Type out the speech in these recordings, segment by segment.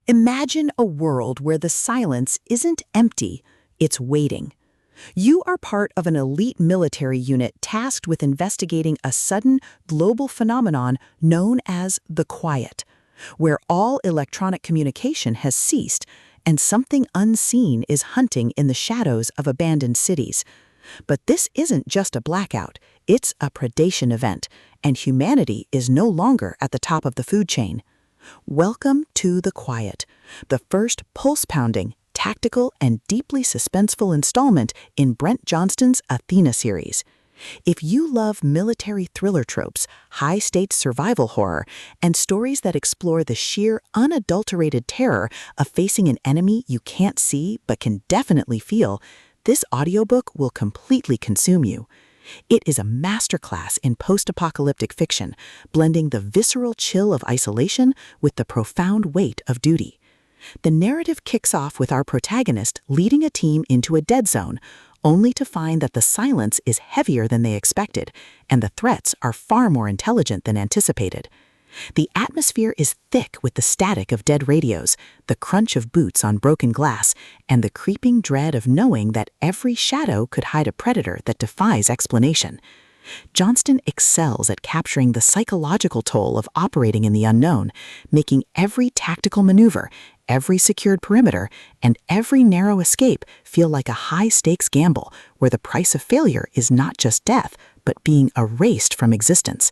Imagine a world where the silence isn't empty, it's waiting. You are part of an elite military unit tasked with investigating a sudden global phenomenon known as the Quiet, where all electronic communication has ceased and something unseen is hunting in the shadows of abandoned cities. But this isn't just a blackout, it's a predation event, and humanity is no longer at the top of the food chain. Welcome to The Quiet, the first pulse-pounding, tactical, and deeply suspenseful installment in Brent Johnston's ATHENA series. If you love military thriller tropes, high-stakes survival horror, and stories that explore the sheer, unadulterated terror of facing an enemy you can't see but can definitely feel, this audiobook will completely consume you. It is a masterclass in post-apocalyptic fiction, blending the visceral chill of isolation with the profound weight of duty. The narrative kicks off with our protagonist leading a team into a dead zone, only to find that the silence is heavier than they expected, and the threats are far more intelligent than anticipated. The atmosphere is thick with the static of dead radios, the crunch of boots on broken glass, and the creeping dread of knowing that every shadow could hide a predator that defies explanation. Johnston excels at capturing the psychological toll of operating in the unknown, making every tactical maneuver, every secured perimeter, and every narrow escape feel like a high-stakes gamble where the price of failure is not just death, but being erased from existence.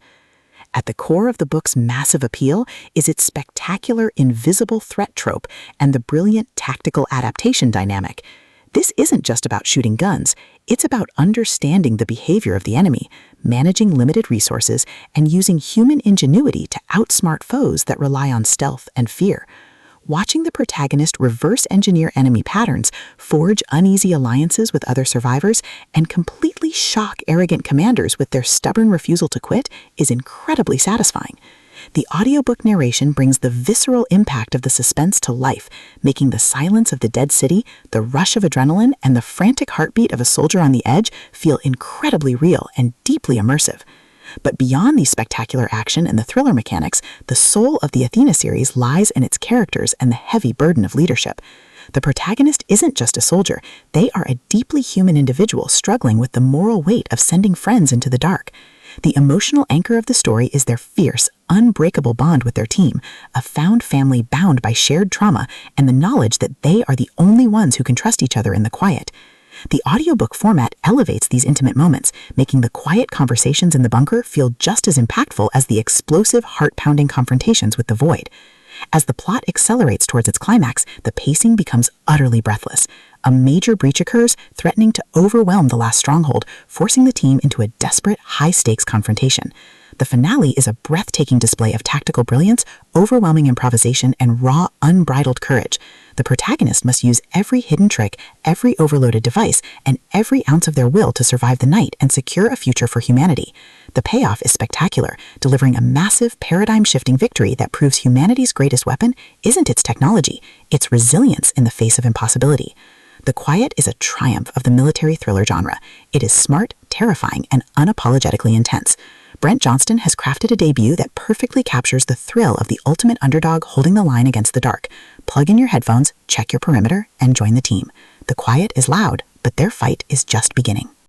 At the core of the book's massive appeal is its spectacular invisible threat trope and the brilliant tactical adaptation dynamic. This isn't just about shooting guns, it's about understanding the behavior of the enemy, managing limited resources, and using human ingenuity to outsmart foes that rely on stealth and fear. Watching the protagonist reverse engineer enemy patterns, forge uneasy alliances with other survivors, and completely shock arrogant commanders with their stubborn refusal to quit is incredibly satisfying. The audiobook narration brings the visceral impact of the suspense to life, making the silence of the dead city, the rush of adrenaline, and the frantic heartbeat of a soldier on the edge feel incredibly real and deeply immersive. But beyond these spectacular action and the thriller mechanics, the soul of the ATHENA series lies in its characters and the heavy burden of leadership. The protagonist isn't just a soldier, they are a deeply human individual struggling with the moral weight of sending friends into the dark. The emotional anchor of the story is their fierce, unbreakable bond with their team, a found family bound by shared trauma and the knowledge that they are the only ones who can trust each other in the quiet. The audiobook format elevates these intimate moments, making the quiet conversations in the bunker feel just as impactful as the explosive, heart-pounding confrontations with the void. As the plot accelerates towards its climax, the pacing becomes utterly breathless. A major breach occurs, threatening to overwhelm the last stronghold, forcing the team into a desperate, high-stakes confrontation. The finale is a breathtaking display of tactical brilliance, overwhelming improvisation, and raw, unbridled courage. The protagonist must use every hidden trick, every overloaded device, and every ounce of their will to survive the night and secure a future for humanity. The payoff is spectacular, delivering a massive, paradigm-shifting victory that proves humanity's greatest weapon isn't its technology, it's resilience in the face of impossibility. The Quiet is a triumph of the military thriller genre. It is smart, terrifying, and unapologetically intense. Brent Johnston has crafted a debut that perfectly captures the thrill of the ultimate underdog holding the line against the dark. Plug in your headphones, check your perimeter, and join the team. The Quiet is loud, but their fight is just beginning.